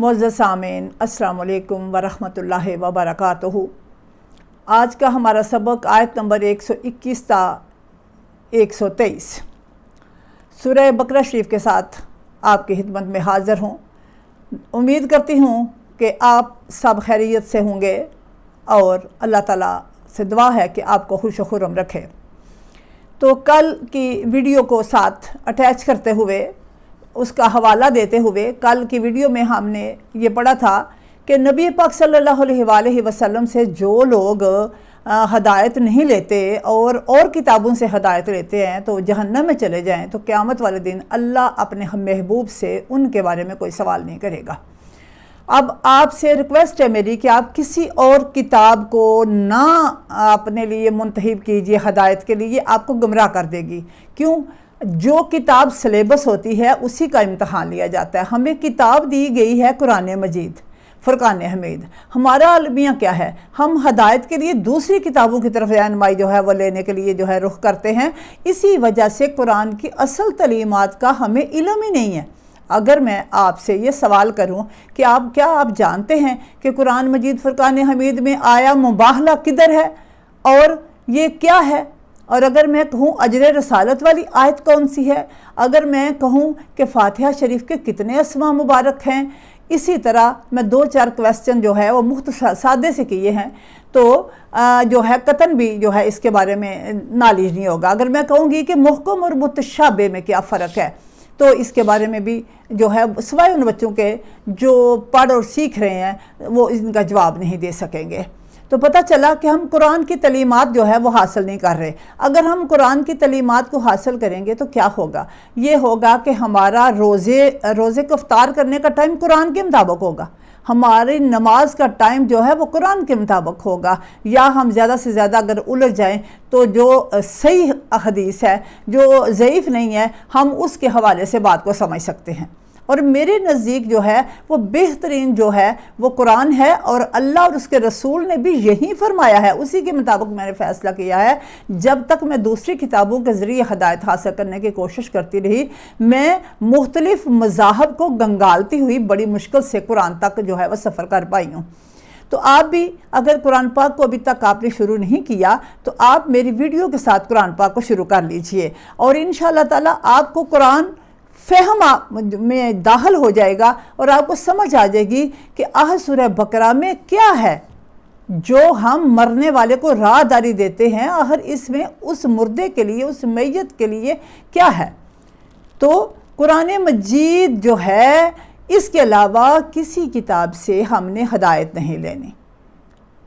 معزز سامعین السلام علیکم ورحمۃ اللہ وبرکاتہ۔ آج کا ہمارا سبق آیت نمبر 121 تا 123 سورہ بقرہ شریف کے ساتھ آپ کی خدمت میں حاضر ہوں۔ امید کرتی ہوں کہ آپ سب خیریت سے ہوں گے اور اللہ تعالیٰ سے دعا ہے کہ آپ کو خوش و خرم رکھے۔ تو کل کی ویڈیو کو ساتھ اٹیچ کرتے ہوئے اس کا حوالہ دیتے ہوئے کل کی ویڈیو میں ہم نے یہ پڑھا تھا کہ نبی پاک صلی اللہ علیہ وآلہ وسلم سے جو لوگ ہدایت نہیں لیتے اور کتابوں سے ہدایت لیتے ہیں تو جہنم میں چلے جائیں، تو قیامت والے دن اللہ اپنے محبوب سے ان کے بارے میں کوئی سوال نہیں کرے گا۔ اب آپ سے ریکویسٹ ہے میری کہ آپ کسی اور کتاب کو نہ اپنے لیے منتخب کیجئے ہدایت کے لیے، آپ کو گمراہ کر دے گی۔ کیوں؟ جو کتاب سلیبس ہوتی ہے اسی کا امتحان لیا جاتا ہے۔ ہمیں کتاب دی گئی ہے قرآن مجید، فرقان حمید۔ ہمارا المیہ کیا ہے؟ ہم ہدایت کے لیے دوسری کتابوں کی طرف رہنمائی وہ لینے کے لیے رخ کرتے ہیں۔ اسی وجہ سے قرآن کی اصل تعلیمات کا ہمیں علم ہی نہیں ہے۔ اگر میں آپ سے یہ سوال کروں کہ کیا آپ جانتے ہیں کہ قرآن مجید فرقان حمید میں آیا مباہلہ کدھر ہے اور یہ کیا ہے؟ اور اگر میں کہوں اجر رسالت والی آیت کون سی ہے، اگر میں کہوں کہ فاتحہ شریف کے کتنے اسماء مبارک ہیں، اسی طرح میں 2-4 کویسچن وہ مختصر سادے سے کیے ہیں، تو قطن بھی اس کے بارے میں نالج نہیں ہوگا۔ اگر میں کہوں گی کہ محکم اور متشابہ میں کیا فرق ہے، تو اس کے بارے میں بھی سوائے ان بچوں کے جو پڑھ اور سیکھ رہے ہیں وہ ان کا جواب نہیں دے سکیں گے۔ تو پتہ چلا کہ ہم قرآن کی تعلیمات وہ حاصل نہیں کر رہے۔ اگر ہم قرآن کی تعلیمات کو حاصل کریں گے تو کیا ہوگا؟ یہ ہوگا کہ ہمارا روزے کو افطار کرنے کا ٹائم قرآن کے مطابق ہوگا، ہماری نماز کا ٹائم وہ قرآن کے مطابق ہوگا، یا ہم زیادہ سے زیادہ اگر الجھ جائیں تو جو صحیح حدیث ہے، جو ضعیف نہیں ہے، ہم اس کے حوالے سے بات کو سمجھ سکتے ہیں۔ اور میرے نزدیک وہ بہترین وہ قرآن ہے، اور اللہ اور اس کے رسول نے بھی یہی فرمایا ہے، اسی کے مطابق میں نے فیصلہ کیا ہے۔ جب تک میں دوسری کتابوں کے ذریعے ہدایت حاصل کرنے کی کوشش کرتی رہی، میں مختلف مذاہب کو گنگالتی ہوئی بڑی مشکل سے قرآن تک وہ سفر کر پائی ہوں۔ تو آپ بھی اگر قرآن پاک کو ابھی تک آپ نے شروع نہیں کیا تو آپ میری ویڈیو کے ساتھ قرآن پاک کو شروع کر لیجئے، اور انشاءاللہ تعالیٰ آپ کو قرآن فہم میں داخل ہو جائے گا، اور آپ کو سمجھ آ جائے گی کہ سورہ بقرہ میں کیا ہے جو ہم مرنے والے کو راہ داری دیتے ہیں، آخر اس میں اس مردے کے لیے، اس میت کے لیے کیا ہے۔ تو قرآن مجید اس کے علاوہ کسی کتاب سے ہم نے ہدایت نہیں لینی،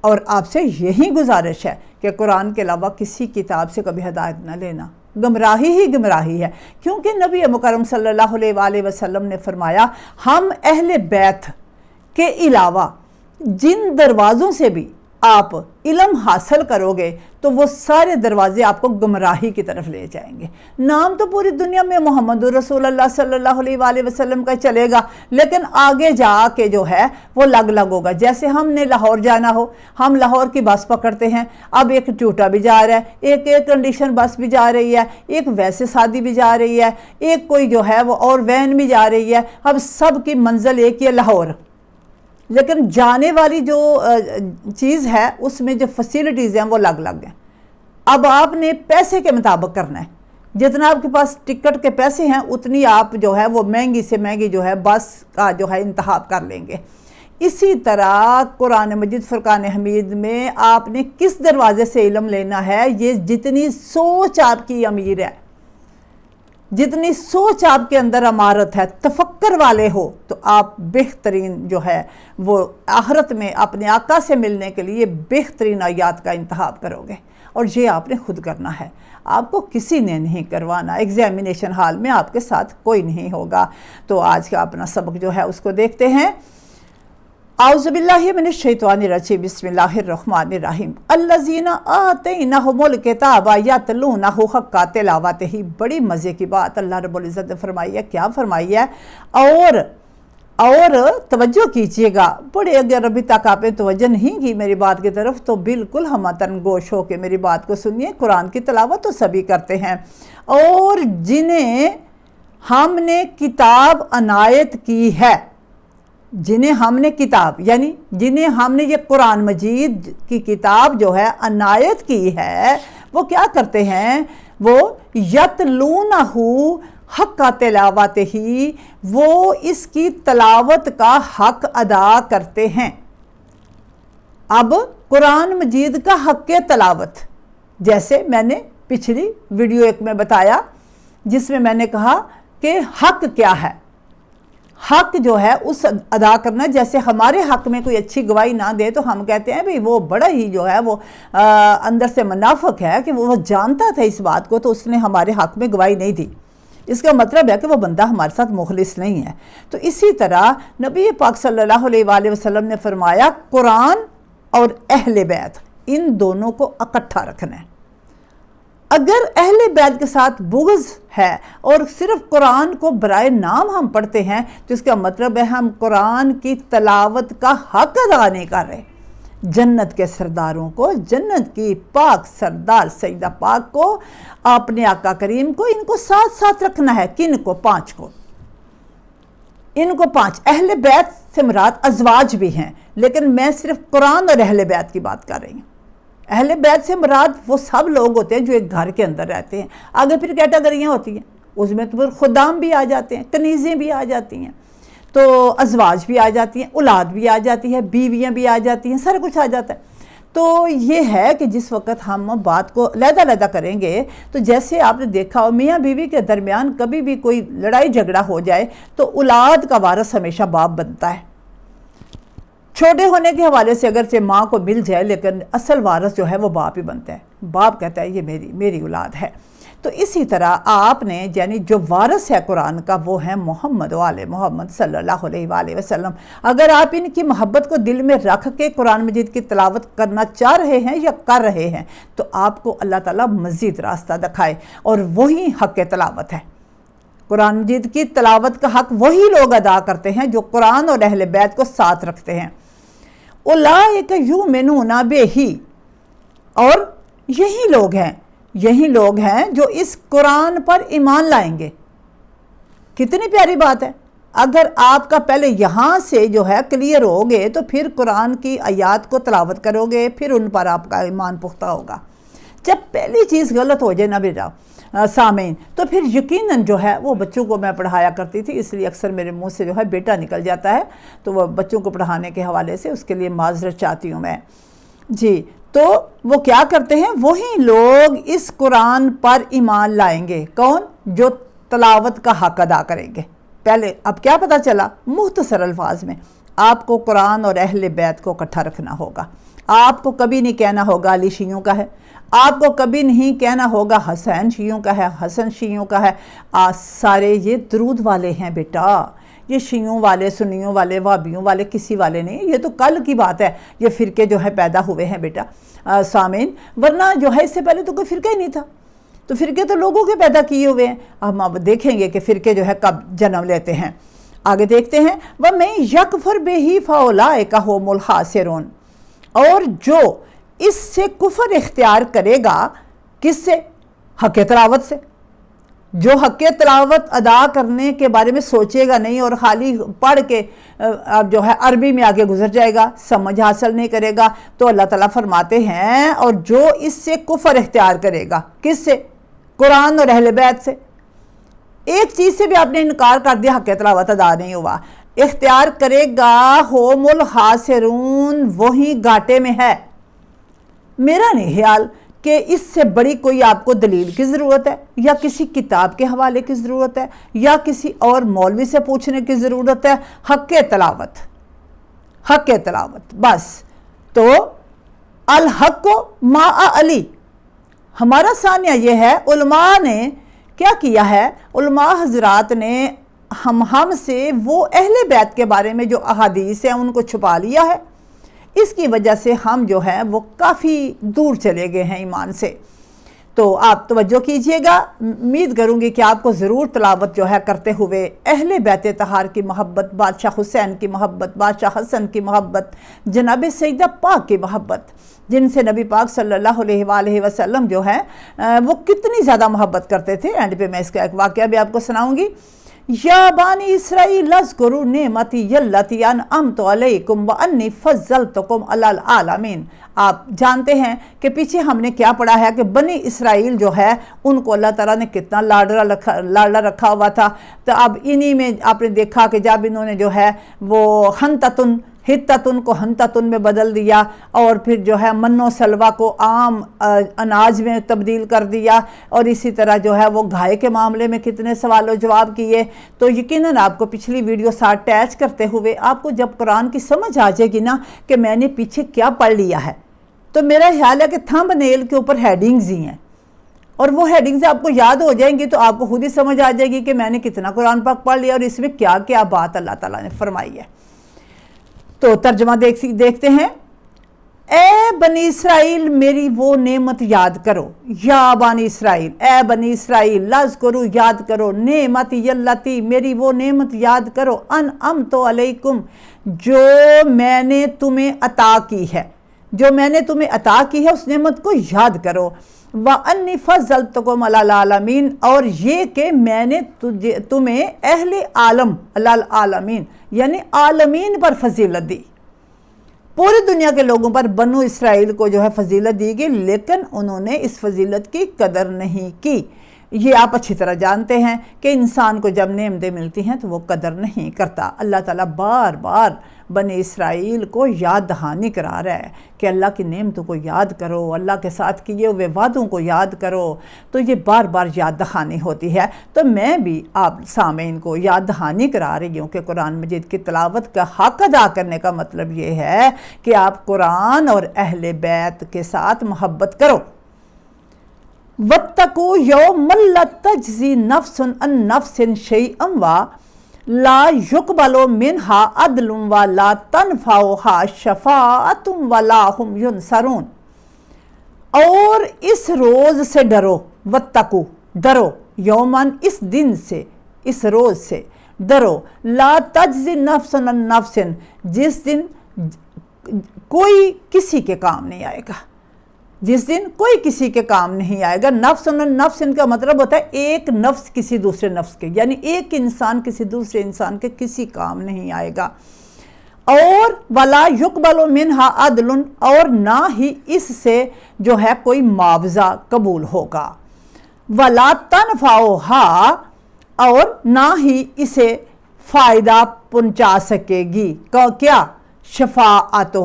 اور آپ سے یہی گزارش ہے کہ قرآن کے علاوہ کسی کتاب سے کبھی ہدایت نہ لینا۔ گمراہی ہی گمراہی ہے، کیونکہ نبی مکرم صلی اللہ علیہ وآلہ وسلم نے فرمایا ہم اہل بیت کے علاوہ جن دروازوں سے بھی آپ علم حاصل کرو گے تو وہ سارے دروازے آپ کو گمراہی کی طرف لے جائیں گے۔ نام تو پوری دنیا میں محمد رسول اللہ صلی اللہ علیہ وآلہ وسلم کا چلے گا، لیکن آگے جا کے وہ الگ ہوگا۔ جیسے ہم نے لاہور جانا ہو، ہم لاہور کی بس پکڑتے ہیں، اب ایک ٹوٹا بھی جا رہا ہے، ایک کنڈیشن بس بھی جا رہی ہے، ایک ویسے سادی بھی جا رہی ہے، ایک کوئی وہ اور وین بھی جا رہی ہے۔ اب سب کی منزل ایک ہی ہے، لاہور، لیکن جانے والی جو چیز ہے اس میں جو فیسیلٹیز ہیں وہ الگ ہیں۔ اب آپ نے پیسے کے مطابق کرنا ہے، جتنا آپ کے پاس ٹکٹ کے پیسے ہیں اتنی آپ وہ مہنگی سے مہنگی بس کا انتخاب کر لیں گے۔ اسی طرح قرآن مجید فرقان حمید میں آپ نے کس دروازے سے علم لینا ہے، یہ جتنی سوچ آپ کی امیر ہے، جتنی سوچ آپ کے اندر امارت ہے، تفکر والے ہو، تو آپ بہترین وہ آخرت میں اپنے آقا سے ملنے کے لیے بہترین آیات کا انتخاب کرو گے، اور یہ آپ نے خود کرنا ہے، آپ کو کسی نے نہیں کروانا۔ ایگزامینیشن ہال میں آپ کے ساتھ کوئی نہیں ہوگا۔ تو آج کا اپنا سبق اس کو دیکھتے ہیں۔ اعوذ باللہ من الشیطان الرجیم، بسم اللہ الرحمن الرحیم۔ الذین آتیناہم الکتاب یتلونہ حق تلاوتہ۔ بڑی مزے کی بات اللہ رب العزت نے فرمائی ہے۔ کیا فرمائی ہے؟ اور توجہ کیجئے گا، بڑے اگر ابھی تک آپ نے توجہ نہیں کی میری بات کی طرف تو بالکل ہمتن گوش ہو کے میری بات کو سنیے۔ قرآن کی تلاوت تو سبھی کرتے ہیں، اور جنہیں ہم نے کتاب عنایت کی ہے جنہیں ہم نے کتاب یعنی جنہیں ہم نے یہ قرآن مجید کی کتاب جو ہے عنایت کی ہے، وہ کیا کرتے ہیں؟ وہ یتلونہ حق تلاوت ہی، وہ اس کی تلاوت کا حق ادا کرتے ہیں۔ اب قرآن مجید کا حق تلاوت، جیسے میں نے پچھلی ویڈیو ایک میں بتایا جس میں نے کہا کہ حق کیا ہے۔ حق جو ہے اس ادا کرنا، جیسے ہمارے حق میں کوئی اچھی گواہی نہ دے تو ہم کہتے ہیں بھئی وہ بڑا ہی جو ہے وہ اندر سے منافق ہے کہ وہ جانتا تھا اس بات کو تو اس نے ہمارے حق میں گواہی نہیں دی، اس کا مطلب ہے کہ وہ بندہ ہمارے ساتھ مخلص نہیں ہے۔ تو اسی طرح نبی پاک صلی اللہ علیہ وآلہ وسلم نے فرمایا قرآن اور اہل بیت ان دونوں کو اکٹھا رکھنا ہے۔ اگر اہل بیت کے ساتھ بغض ہے اور صرف قرآن کو برائے نام ہم پڑھتے ہیں تو اس کا مطلب ہے ہم قرآن کی تلاوت کا حق ادا نہیں کر رہے۔ جنت کے سرداروں کو، جنت کی پاک سردار سیدہ پاک کو، اپنے آقا کریم کو، ان کو ساتھ ساتھ رکھنا ہے۔ کن کو؟ 5 کو۔ ان کو 5 اہل بیت سے مراد ازواج بھی ہیں، لیکن میں صرف قرآن اور اہل بیت کی بات کر رہی ہوں۔ اہل بیت سے مراد وہ سب لوگ ہوتے ہیں جو ایک گھر کے اندر رہتے ہیں۔ آگے پھر کیٹیگریاں ہوتی ہیں، اس میں تو پھر خدام بھی آ جاتے ہیں، کنیزیں بھی آ جاتی ہیں، تو ازواج بھی آ جاتی ہیں، اولاد بھی آ جاتی ہے، بیویاں بھی آ جاتی ہیں، سارا کچھ آ جاتا ہے۔ تو یہ ہے کہ جس وقت ہم بات کو علیحدہ کریں گے تو جیسے آپ نے دیکھا ہو میاں بیوی کے درمیان کبھی بھی کوئی لڑائی جھگڑا ہو جائے تو اولاد کا وارث ہمیشہ باپ بنتا ہے۔ چھوٹے ہونے کے حوالے سے اگرچہ ماں کو مل جائے لیکن اصل وارث جو ہے وہ باپ ہی بنتا ہے۔ باپ کہتا ہے یہ میری اولاد ہے۔ تو اسی طرح آپ نے یعنی جو وارث ہے قرآن کا وہ ہے محمد و آل محمد صلی اللہ علیہ وآلہ وسلم۔ اگر آپ ان کی محبت کو دل میں رکھ کے قرآن مجید کی تلاوت کرنا چاہ رہے ہیں یا کر رہے ہیں تو آپ کو اللہ تعالیٰ مزید راستہ دکھائے، اور وہی حق تلاوت ہے۔ قرآن مجید کی تلاوت کا حق وہی لوگ ادا کرتے ہیں جو قرآن اور اہل بیت کو ساتھ رکھتے ہیں۔ اولئک یؤمنون بہ، اور یہی لوگ ہیں جو اس قرآن پر ایمان لائیں گے۔ کتنی پیاری بات ہے۔ اگر آپ کا پہلے یہاں سے جو ہے کلیئر ہوگے تو پھر قرآن کی آیات کو تلاوت کرو گے، پھر ان پر آپ کا ایمان پختہ ہوگا۔ جب پہلی چیز غلط ہو جائے نہ بیٹا سامعین تو پھر یقیناً جو ہے وہ بچوں کو میں پڑھایا کرتی تھی، اس لیے اکثر میرے منہ سے جو ہے بیٹا نکل جاتا ہے، تو وہ بچوں کو پڑھانے کے حوالے سے اس کے لیے معذرت چاہتی ہوں میں۔ جی، تو وہ کیا کرتے ہیں؟ وہی لوگ اس قرآن پر ایمان لائیں گے۔ کون؟ جو تلاوت کا حق ادا کریں گے۔ پہلے اب کیا پتہ چلا؟ مختصر الفاظ میں آپ کو قرآن اور اہل بیت کو اکٹھا رکھنا ہوگا۔ آپ کو کبھی نہیں کہنا ہوگا علی شیعوں کا ہے، آپ کو کبھی نہیں کہنا ہوگا حسین شیعوں کا ہے، حسن شیعوں کا ہے۔ سارے یہ درود والے ہیں بیٹا، یہ شیعوں والے، سنیوں والے، وہابیوں والے کسی والے نہیں، یہ تو کل کی بات ہے۔ یہ فرقے جو ہے پیدا ہوئے ہیں بیٹا سامعین، ورنہ جو ہے اس سے پہلے تو کوئی فرقہ ہی نہیں تھا۔ تو فرقے تو لوگوں کے پیدا کیے ہوئے ہیں۔ اب دیکھیں گے کہ فرقے جو ہے کب جنم لیتے ہیں۔ آگے دیکھتے ہیں وَمَن يَكْفُرْ بِهِ فَأُولَٰئِكَ هُمُ الْخَاسِرُونَ، اور جو اس سے کفر اختیار کرے گا، کس سے؟ حق تلاوت سے۔ جو حق تلاوت ادا کرنے کے بارے میں سوچے گا نہیں اور خالی پڑھ کے جو ہے عربی میں آگے گزر جائے گا، سمجھ حاصل نہیں کرے گا، تو اللہ تعالیٰ فرماتے ہیں اور جو اس سے کفر اختیار کرے گا، کس سے؟ قرآن اور اہل بیت سے۔ ایک چیز سے بھی آپ نے انکار کر دیا، حق تلاوت ادا نہیں ہوا، اختیار کرے گا ہوم الخاسرون، وہی گھاٹے میں ہے۔ میرا نہیں خیال کہ اس سے بڑی کوئی آپ کو دلیل کی ضرورت ہے، یا کسی کتاب کے حوالے کی ضرورت ہے، یا کسی اور مولوی سے پوچھنے کی ضرورت ہے۔ حق تلاوت، حق تلاوت بس۔ تو الحق مع علی، ہمارا ثانیہ یہ ہے، علماء نے کیا کیا ہے؟ علماء حضرات نے ہم سے وہ اہل بیت کے بارے میں جو احادیث ہیں ان کو چھپا لیا ہے۔ اس کی وجہ سے ہم جو ہے وہ کافی دور چلے گئے ہیں ایمان سے۔ تو آپ توجہ کیجئے گا، امید کروں گی کہ آپ کو ضرور تلاوت جو ہے کرتے ہوئے اہل بیت طہار کی محبت، بادشاہ حسین کی محبت، بادشاہ حسن کی محبت، جناب سیدہ پاک کی محبت، جن سے نبی پاک صلی اللہ علیہ وآلہ وسلم جو ہے وہ کتنی زیادہ محبت کرتے تھے۔ اینڈ پہ میں اس کا ایک واقعہ بھی آپ کو سناؤں گی یا بانی اسرائیل اذکروا نعمتی التی انعمت علیکم وانی فضلتکم علی العالمین۔ آپ جانتے ہیں کہ پیچھے ہم نے کیا پڑھا ہے کہ بنی اسرائیل جو ہے ان کو اللہ تعالیٰ نے کتنا لاڈلا رکھا ہوا تھا۔ تو اب انہی میں آپ نے دیکھا کہ جب انہوں نے جو ہے وہ ہتتن کو ہنتتن میں بدل دیا، اور پھر جو ہے من و سلوہ کو عام اناج میں تبدیل کر دیا، اور اسی طرح جو ہے وہ گائے کے معاملے میں کتنے سوال و جواب کیے۔ تو یقیناً آپ کو پچھلی ویڈیو ساتھ اٹیچ کرتے ہوئے آپ کو جب قرآن کی سمجھ آ جائے گی نا کہ میں نے پیچھے کیا پڑھ لیا ہے، تو میرا خیال ہے کہ تھمب نیل کے اوپر ہیڈنگز ہی ہیں، اور وہ ہیڈنگز آپ کو یاد ہو جائیں گی تو آپ کو خود ہی سمجھ آ جائے گی کہ میں نے کتنا قرآن پاک پڑھ لیا اور اس میں کیا کیا بات اللہ تعالیٰ نے فرمائی ہے۔ تو ترجمہ دیکھتے ہیں۔ اے بنی اسرائیل میری وہ نعمت یاد کرو، یا بنی اسرائیل، اے بنی اسرائیل، اذکروا یاد کرو، نعمتی التی میری وہ نعمت یاد کرو، انعمت علیکم جو میں نے تمہیں عطا کی ہے، جو میں نے تمہیں عطا کی ہے اس نعمت کو یاد کرو، وَأَنِّي فَضَّلْتُكُمْ عَلَى الْعَالَمِينَ، اور یہ کہ میں نے تمہیں اہل عالم علی العالمین یعنی عالمین پر فضیلت دی، پوری دنیا کے لوگوں پر بنو اسرائیل کو جو ہے فضیلت دی گئی، لیکن انہوں نے اس فضیلت کی قدر نہیں کی۔ یہ آپ اچھی طرح جانتے ہیں کہ انسان کو جب نعمتیں ملتی ہیں تو وہ قدر نہیں کرتا۔ اللہ تعالیٰ بار بار بنی اسرائیل کو یاد دہانی کرا رہا ہے کہ اللہ کی نعمتوں کو یاد کرو، اللہ کے ساتھ کیے ہوئے وعدوں کو یاد کرو، تو یہ بار بار یاد دہانی ہوتی ہے۔ تو میں بھی آپ سامعین کو یاد دہانی کرا رہی ہوں کہ قرآن مجید کی تلاوت کا حق ادا کرنے کا مطلب یہ ہے کہ آپ قرآن اور اہل بیت کے ساتھ محبت کرو۔ وَاتَّقُوا يَوْمًا لَا تَجْزِي نَفْسٌ عَن نَفْسٍ شَيْئًا وَلَا يُقْبَلُ مِنْهَا عَدْلٌ وَلَا تَنْفَعُهَا شَفَاعَةٌ وَلَا هُمْ يُنصَرُونَ، اور اس روز سے ڈرو، وَاتَّقُوا ڈرو، یوماً اس دن سے، اس روز سے ڈرو، لا تجزی نفس عن نفس جس دن کوئی کسی کے کام نہیں آئے گا، جس دن کوئی کسی کے کام نہیں آئے گا۔ نفس نفس کا مطلب ہوتا ہے ایک نفس کسی دوسرے نفس کے، یعنی ایک انسان کسی دوسرے انسان کے کسی کام نہیں آئے گا، اور ولا یقبل منہا عدل، اور نہ ہی اس سے جو ہے کوئی معاوضہ قبول ہوگا، ولا تنفعھا، اور نہ ہی اسے فائدہ پہنچا سکے گی، کیا؟ شفاعت،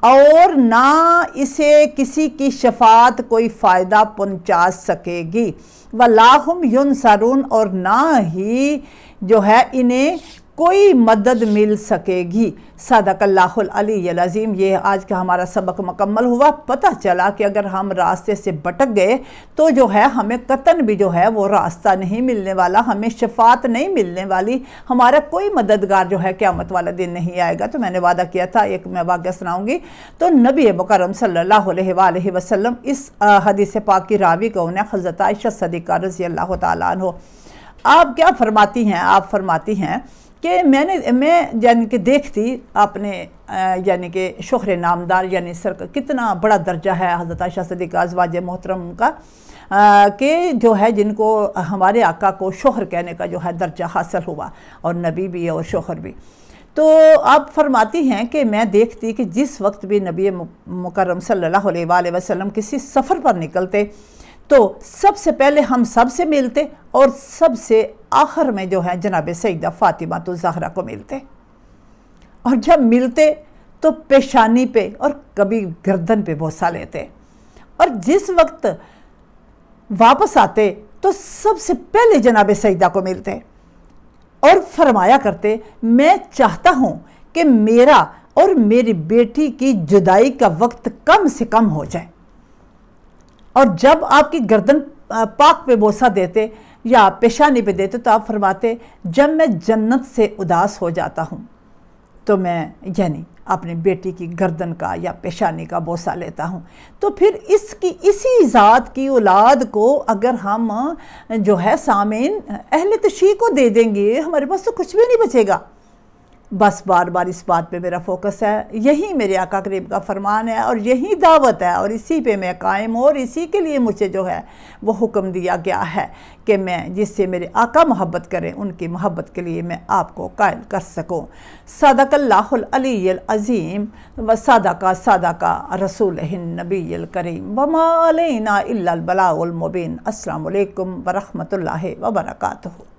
اور نہ اسے کسی کی شفاعت کوئی فائدہ پہنچا سکے گی، وَلَا هُمْ يُنصَرُونَ، اور نہ ہی جو ہے انہیں کوئی مدد مل سکے گی۔ صدق اللہ العلی العظیم۔ یہ آج کا ہمارا سبق مکمل ہوا۔ پتہ چلا کہ اگر ہم راستے سے بھٹک گئے تو جو ہے ہمیں قطعاً بھی جو ہے وہ راستہ نہیں ملنے والا، ہمیں شفاعت نہیں ملنے والی، ہمارا کوئی مددگار جو ہے قیامت والا دن نہیں آئے گا۔ تو میں نے وعدہ کیا تھا ایک میں واقعہ سناؤں گی۔ تو نبی مکرم صلی اللہ علیہ وآلہ وسلم، اس حدیث پاک کی راوی کون ہے؟ حضرت عائشہ صدیقہ رضی اللہ تعالیٰ عنہ۔ آپ کیا فرماتی ہیں؟ آپ فرماتی ہیں کہ میں یعنی کہ دیکھتی اپنے یعنی کہ شوہر نامدار یعنی کتنا بڑا درجہ ہے حضرت عائشہ صدیقہ ازواج محترم کا، کہ جو ہے جن کو ہمارے آقا کو شوہر کہنے کا جو ہے درجہ حاصل ہوا، اور نبی بھی اور شوہر بھی۔ تو آپ فرماتی ہیں کہ میں دیکھتی کہ جس وقت بھی نبی مکرم صلی اللہ علیہ وآلہ وسلم کسی سفر پر نکلتے تو سب سے پہلے ہم سب سے ملتے، اور سب سے آخر میں جو ہے جناب سیدہ فاطمہ الزہرا کو ملتے، اور جب ملتے تو پیشانی پہ اور کبھی گردن پہ بوسہ لیتے، اور جس وقت واپس آتے تو سب سے پہلے جناب سیدہ کو ملتے، اور فرمایا کرتے میں چاہتا ہوں کہ میرا اور میری بیٹی کی جدائی کا وقت کم سے کم ہو جائے، اور جب آپ کی گردن پاک پہ بوسہ دیتے یا پیشانی پہ دیتے تو آپ فرماتے جب میں جنت سے اداس ہو جاتا ہوں تو میں یعنی اپنی بیٹی کی گردن کا یا پیشانی کا بوسہ لیتا ہوں۔ تو پھر اسی ذات کی اولاد کو اگر ہم جو ہے سامعین اہل تشیع کو دے دیں گے، ہمارے پاس تو کچھ بھی نہیں بچے گا۔ بس بار بار اس بات پہ میرا فوکس ہے، یہی میرے آقا کریم کا فرمان ہے اور یہی دعوت ہے، اور اسی پہ میں قائم ہوں، اور اسی کے لیے مجھے جو ہے وہ حکم دیا گیا ہے کہ میں جس سے میرے آقا محبت کریں ان کی محبت کے لیے میں آپ کو قائل کر سکوں۔ صدق اللہ العلی العظیم و صدق رسولہ النبی الکریم وما علینا الا البلاغ المبین۔ السلام علیکم ورحمۃ اللہ وبرکاتہ۔